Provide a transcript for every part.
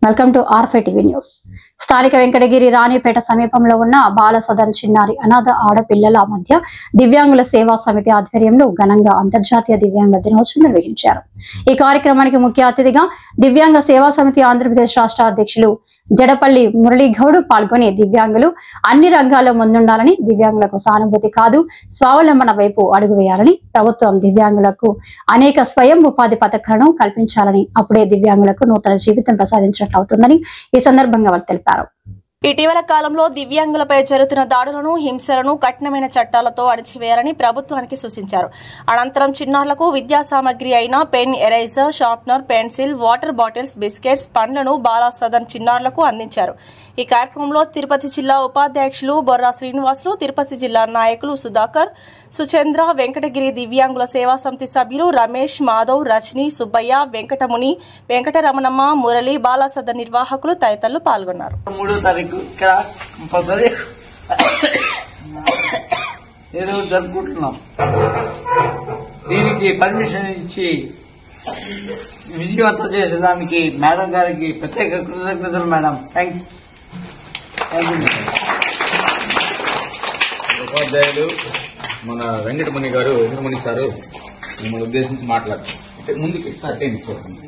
Welcome to R5 TV news. స్థానిక వెంకటగిరి రాణిపేట సమీపంలో ఉన్న బాల సదన్ చిన్నారి అనాథ ఆడపిల్లల మధ్య దివ్యాంగుల సేవా సమితి ఆధ్వర్యంలో ఘనంగా అంతర్జాతీయ దివ్యాంగ దినోత్సవం నిర్వహించారు. ఈ కార్యక్రమానికి ముఖ్య అతిథిగా దివ్యాంగ సేవా సమితి ఆంధ్రప్రదేశ్ రాష్ట్ర అధ్యక్షులు జడపల్లి మురళీగౌడ్ పాల్గొని దివ్యాంగులు అన్ని రంగాల్లో ముందుండాలని, దివ్యాంగులకు సానుభూతి కాదు స్వావలంబన వైపు అడుగు వేయాలని, ప్రభుత్వం దివ్యాంగులకు అనేక స్వయం ఉపాధి పథకాలను కల్పించాలని, అప్పుడే దివ్యాంగులకు నూతన జీవితం ప్రసాదించినట్లు అవుతుందని ఈ సందర్భంగా వారు తెలిపారు. ఇటీవల కాలంలో దివ్యాంగులపై జరుగుతున్న దాడులను, హింసలను కఠినమైన చట్టాలతో అణిచివేయాలని ప్రభుత్వానికి సూచించారు. అనంతరం చిన్నారులకు విద్యా సామగ్రి అయిన pen, eraser, sharpener, pencil, water bottles, biscuits, పండ్లను బాల సదన్ చిన్నారులకు అందించారు. ఈ కార్యక్రమంలో తిరుపతి జిల్లా ఉపాధ్యక్షులు బొర్రా శ్రీనివాసులు, తిరుపతి జిల్లా నాయకులు సుధాకర్, సుచంద్ర, వెంకటగిరి దివ్యాంగుల సేవా సమితి సభ్యులు రమేష్, మాధవ్, రజని, సుబ్బయ్య, వెంకటముని, వెంకటరమణమ్మ, మురళి, బాల సదన్ నిర్వాహకులు తదితరులు పాల్గొన్నారు. జరుపుకుంటున్నాం. దీనికి పర్మిషన్ ఇచ్చి విజయవంతం చేసేదానికి మేడం గారికి ప్రత్యేక కృతజ్ఞతలు. Madam thank you. ఉపాధ్యాయులు మన వెంకటముని గారు, వెంకటముని సారు మిమ్మల్ని ఉద్దేశించి మాట్లాడతారు. ముందుకు స్టార్ట్ అయింది చూడండి.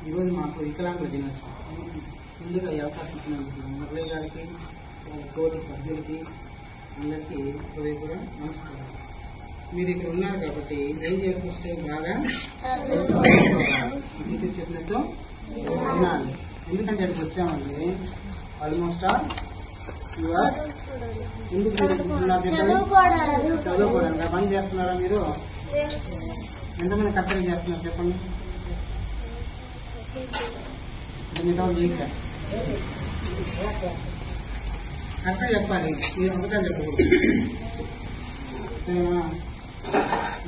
ఈరోజు మాకు వికలాంగుల దినోత్సవం. ముందుగా ఈ అవకాశం ఇచ్చినందుకు మురళి గారికి, తోటి సభ్యులకి అందరికీ కూడా నమస్కారం. మీరు ఇక్కడ ఉన్నారు కాబట్టి ఏం చేస్తే బాగా మీకు చెప్పినట్టు వినాలి. ఎందుకంటే ఇక్కడికి వచ్చామంటే ఆల్మోస్ట్ ఎందుకు చదువుకోవడానికి పని చేస్తున్నారా? మీరు ఎంతమంది కట్టలు చేస్తున్నారు చెప్పండి. మీతో కరెక్ట్గా చెప్పాలి, మీరు అబద్ధాలు చెప్పకూడదు. సరేనా?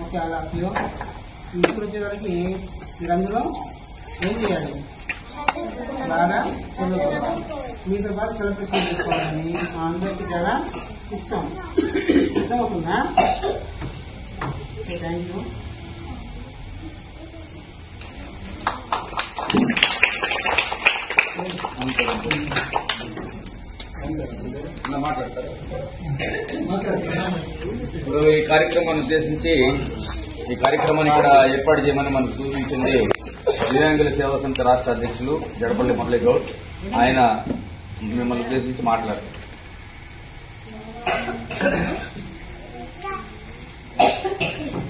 ఓకే. అలా ఇంటికి వచ్చేసరికి మీరందరూ ఏం చేయాలి? బాగా చదువుకోవాలి. మీతో బాగా సెలబ్రేషన్ చేసుకోవాలని మా అందరికీ చాలా ఇష్టం. ఇష్టమవుతుందా? Okay, thank you. ఇప్పుడు ఈ కార్యక్రమాన్ని ఉద్దేశించి ఈ కార్యక్రమాన్ని ఇక్కడ ఏర్పాటు చేయమని మనకు సూచించింది దివ్యాంగుల సేవా సమితి రాష్ట్ర అధ్యక్షులు జడపల్లి మురళీగౌడ్. ఆయన మిమ్మల్ని ఉద్దేశించి మాట్లాడారు.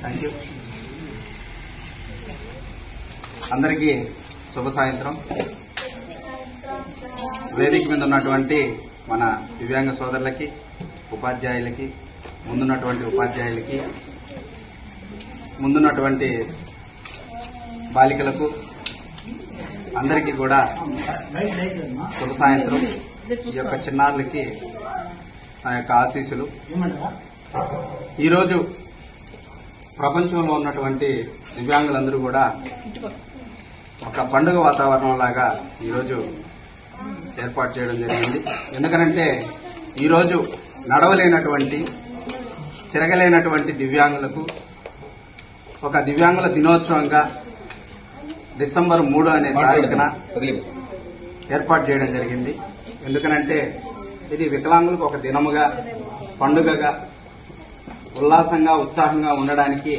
Thank you. అందరికీ శుభ సాయంత్రం. వేదిక మీద ఉన్నటువంటి మన దివ్యాంగ సోదరులకి, ఉపాధ్యాయులకి, ముందున్నటువంటి ఉపాధ్యాయులకి, ముందున్నటువంటి బాలికలకు అందరికీ కూడా శుభ సాయంత్రం. ఈ యొక్క చిన్నారులకి నా యొక్క ఆశీస్సులు. ఈరోజు ప్రపంచంలో ఉన్నటువంటి దివ్యాంగులందరూ కూడా ఒక పండుగ వాతావరణం లాగా ఈరోజు ఏర్పాటు చేయడం జరిగింది. ఎందుకనంటే ఈరోజు నడవలేనటువంటి, తిరగలేనటువంటి దివ్యాంగులకు ఒక దివ్యాంగుల దినోత్సవంగా డిసెంబర్ 3 అనే తారీఖున ఏర్పాటు చేయడం జరిగింది. ఎందుకనంటే ఇది వికలాంగులకు ఒక దినముగా, పండుగగా, ఉల్లాసంగా, ఉత్సాహంగా ఉండడానికి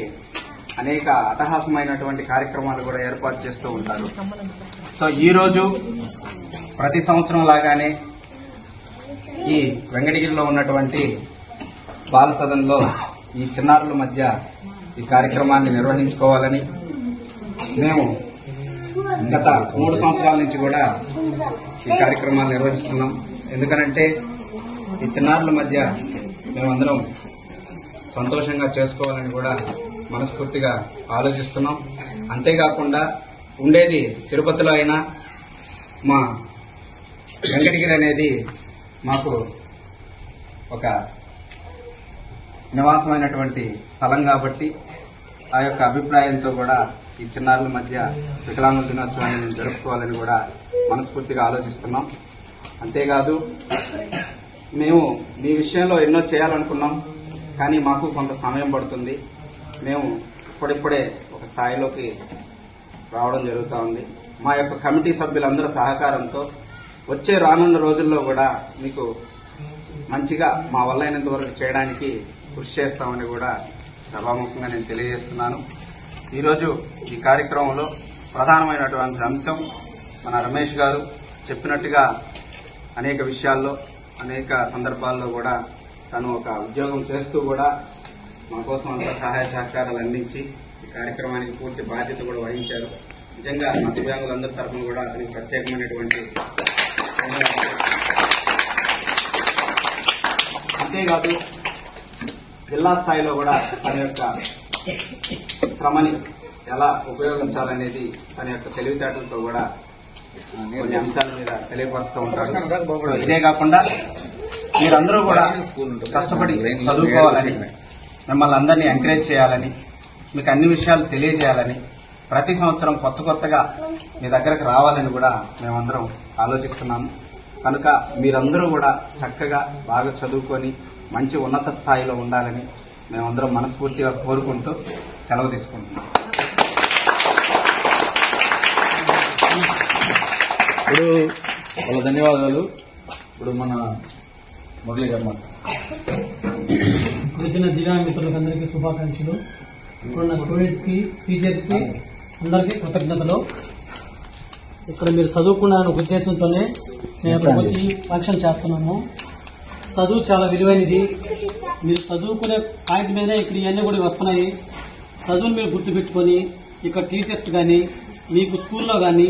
అనేక అట్టహాసమైనటువంటి కార్యక్రమాలు కూడా ఏర్పాటు చేస్తూ ఉంటారు. సో ఈరోజు ప్రతి సంవత్సరం లాగానే ఈ వెంకటగిరిలో ఉన్నటువంటి బాల సదన్లో ఈ చిన్నారుల మధ్య ఈ కార్యక్రమాన్ని నిర్వహించుకోవాలని మేము గత 3 సంవత్సరాల నుంచి కూడా ఈ కార్యక్రమాలు నిర్వహిస్తున్నాం. ఎందుకనంటే ఈ చిన్నారుల మధ్య మేమందరం సంతోషంగా చేసుకోవాలని కూడా మనస్ఫూర్తిగా ఆలోచిస్తున్నాం. అంతేకాకుండా ఉండేది తిరుపతిలో అయినా మా వెంకటగిరి అనేది మాకు ఒక నివాసమైనటువంటి స్థలం కాబట్టి ఆ యొక్క అభిప్రాయంతో కూడా ఈ చిన్నారుల మధ్య వికలాంగుల దినోత్సవాన్ని మేము జరుపుకోవాలని కూడా మనస్ఫూర్తిగా ఆలోచిస్తున్నాం. అంతేకాదు మేము మీ విషయంలో ఎన్నో చేయాలనుకున్నాం, కానీ మాకు కొంత సమయం పడుతుంది. మేము ఇప్పుడిప్పుడే ఒక స్థాయిలోకి రావడం జరుగుతూ ఉంది. మా యొక్క కమిటీ సభ్యులందరి సహకారంతో వచ్చే రానున్న రోజుల్లో కూడా మీకు మంచిగా మా వల్ల అయినంత వరకు చేయడానికి కృషి చేస్తామని కూడా సభాముఖంగా నేను తెలియజేస్తున్నాను. ఈరోజు ఈ కార్యక్రమంలో ప్రధానమైనటువంటి అంశం మన రమేష్ గారు చెప్పినట్టుగా అనేక విషయాల్లో అనేక సందర్భాల్లో కూడా తను ఒక ఉద్యోగం చేస్తూ కూడా మా కోసం అంత సహాయ సహకారాలు అందించి ఈ కార్యక్రమానికి పూర్తి బాధ్యత కూడా వహించారు. నిజంగా మా దివ్యాంగులందరి తరఫున కూడా అతనికి ప్రత్యేకమైనటువంటి అంతేకాదు జిల్లా స్థాయిలో కూడా తన యొక్క శ్రమని ఎలా ఉపయోగించాలనేది తన యొక్క తెలివితేటలతో కూడా కొన్ని అంశాల మీద తెలియపరుస్తూ ఉంటారు. ఇదే కాకుండా మీరందరూ కూడా కష్టపడి చదువుకోవాలని, మిమ్మల్ని అందరినీ ఎంకరేజ్ చేయాలని, మీకు అన్ని విషయాలు తెలియజేయాలని, ప్రతి సంవత్సరం కొత్తగా మీ దగ్గరకు రావాలని కూడా మేమందరం ఆలోచిస్తున్నాము. కనుక మీరందరూ కూడా చక్కగా బాగా చదువుకొని మంచి ఉన్నత స్థాయిలో ఉండాలని మేమందరం మనస్ఫూర్తిగా కోరుకుంటూ సెలవు తీసుకుంటున్నాం. ఇప్పుడు వాళ్ళ ధన్యవాదాలు. ఇప్పుడు మన మురళీ గారు వచ్చిన దివ్యాంగ మిత్రులందరికీ శుభాకాంక్షలు. ఇప్పుడున్న స్టూడెంట్స్ కి, టీచర్స్ కి అందరికీ కృతజ్ఞతలు. ఇక్కడ మీరు చదువుకున్న ఉద్దేశంతోనే నేను ఇక్కడికి వచ్చి ఫంక్షన్ చేస్తున్నాము. చదువు చాలా విలువైనది. మీరు చదువుకునే పాయింట్ మీదే ఇక్కడ ఇవన్నీ కూడా వస్తున్నాయి. చదువును మీరు గుర్తుపెట్టుకొని ఇక్కడ టీచర్స్ కానీ మీకు స్కూల్లో కానీ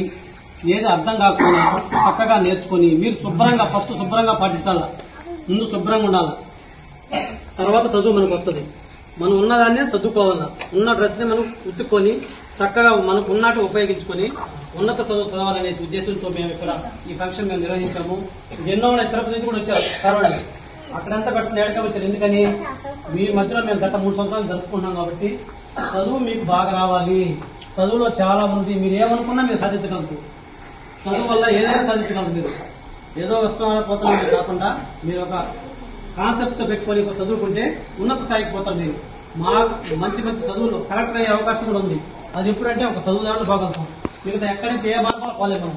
ఏది అర్థం కాకుండా చక్కగా నేర్చుకుని మీరు శుభ్రంగా ఫస్ట్ శుభ్రంగా పాటించాలా. ముందు శుభ్రంగా ఉండాలి, తర్వాత చదువు మనకు వస్తుంది. మనం ఉన్నదాన్నే చదువుకోవాలా. ఉన్న డ్రెస్ని మనం ఉత్తుకొని చక్కగా మనకు ఉన్నట్టు ఉపయోగించుకొని ఉన్నత చదువు చదవాలనే ఉద్దేశంతో మేము ఇక్కడ ఈ ఫంక్షన్ మేము నిర్వహించాము. ఎన్నో తిరుపతి నుంచి కూడా వచ్చారు కరోనా, అక్కడంతా కట్టిన ఏడగా వచ్చారు. ఎందుకని మీ మధ్యలో మేము గత 3 సంవత్సరాలు జరుపుకుంటున్నాం కాబట్టి చదువు మీకు బాగా రావాలి. చదువులో చాలా ఉంది, మీరు ఏమనుకున్నా మీరు సాధించగలరు. చదువు వల్ల ఏదైనా సాధించగలరు. మీరు ఏదో వస్తున్నా పోతున్నా కాకుండా మీరు ఒక కాన్సెప్ట్ పెట్టుకొని చదువుకుంటే ఉన్నత స్థాయికి పోతారు. మీరు మా మంచి చదువులు కలెక్టర్ అయ్యే అవకాశం కూడా ఉంది. అది ఎప్పుడంటే ఒక చదువుదారులు బాగుంటాం, మిగతా ఎక్కడి నుంచి ఏ బాగా పోలేము.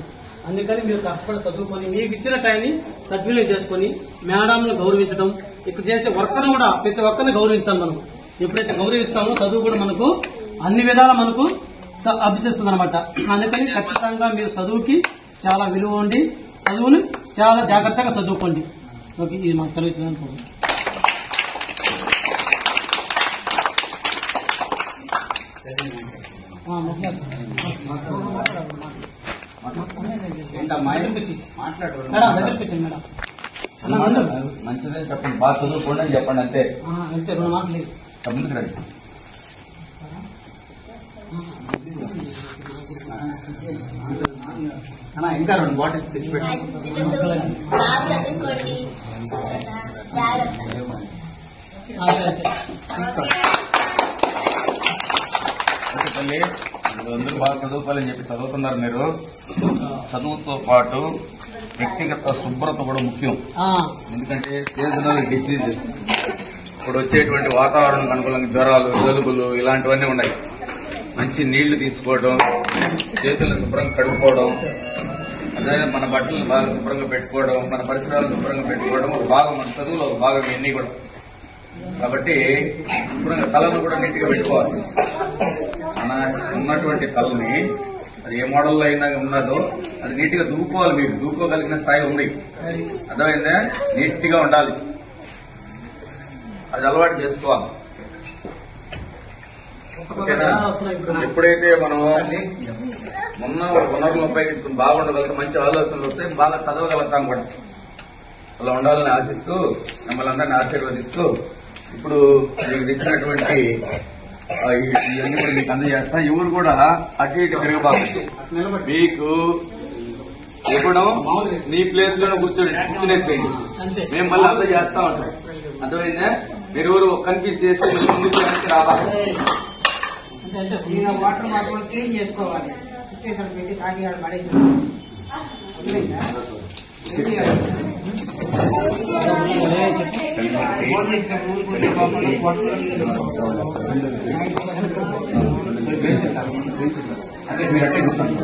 అందుకని మీరు కష్టపడి చదువుకొని మీకు ఇచ్చిన టైంని సద్వినియోగం చేసుకుని మేడంను గౌరవించడం, ఇక్కడ చేసే వర్కర్ను కూడా ప్రతి ఒక్కరిని గౌరవించాలి. మనం ఎప్పుడైతే గౌరవిస్తామో చదువు కూడా మనకు అన్ని విధాలా మనకు అభ్యసిస్తుంది అనమాట. అందుకని ఖచ్చితంగా మీరు చదువుకి చాలా విలువ ఉండి చదువుని చాలా జాగ్రత్తగా చదువుకోండి. ఓకే, ఇది మాకు సెలవు ఇచ్చినందుకు. మంచిదే చెప్పండి, బాగా చదువుకోండి అని చెప్పండి. అంతే అంతే, 2 మాటలు ముందుకు రండి. ఇంకా 2 బాటిల్స్ తెచ్చిపెట్టి తల్లి, అందరూ బాగా చదువుకోవాలని చెప్పి చదువుతున్నారు. మీరు చదువుతో పాటు వ్యక్తిగత శుభ్రత కూడా ముఖ్యం. ఎందుకంటే సీజనల్ డిసీజెస్, ఇప్పుడు వచ్చేటువంటి వాతావరణం అనుకూలంగా జ్వరాలు, జలుబులు ఇలాంటివన్నీ ఉన్నాయి. మంచి నీళ్లు తీసుకోవడం, చేతులను శుభ్రంగా కడుక్కోవడం, అదే మన బట్టలను బాగా శుభ్రంగా పెట్టుకోవడం, మన పరిసరాలను శుభ్రంగా పెట్టుకోవడం ఒక భాగం, మన చదువులో ఒక భాగం ఇవన్నీ కూడా. కాబట్టి శుభ్రంగా తలను కూడా నీట్ గా పెట్టుకోవాలి. మన ఉన్నటువంటి తలని అది ఏ మోడల్లో అయినా ఉన్నదో అది నీట్ గా దూకోవాలి. మీరు దూకోగలిగిన స్థాయి ఉంది, అర్థమైందా? నీట్ గా ఉండాలి, అది అలవాటు చేసుకోవాలి. ఓకేనా? ఎప్పుడైతే మనం ఉన్న వనరులను ఉపయోగించుకుని బాగుండగలుగుతాం, మంచి ఆలోచనలు వస్తాయి, బాగా చదవగలుగుతాం కూడా. అలా ఉండాలని ఆశిస్తూ మిమ్మల్ని అందరినీ ఆశీర్వదిస్తూ ఇప్పుడు మీకు ఇచ్చినటువంటి ఇవన్నీ కూడా మీకు అందజేస్తా. ఎవరు కూడా అటు ఇటు తిరగబాకండి. మీకు ఇవ్వడం నీ ప్లేస్ లోనే కూర్చునేసేయండి. మేము మళ్ళీ అంతా చేస్తా ఉంటాం. అర్థమైందా? మీరు ఎవరు కన్ఫ్యూజ్ చేసి ముందుకు వెనక్కి రావాలి. వాటర్ మాత్రం క్లీన్ చేసుకోవాలి. పెట్టి తాగి పడేసి అదే మీరు అట్టే చూస్తాను.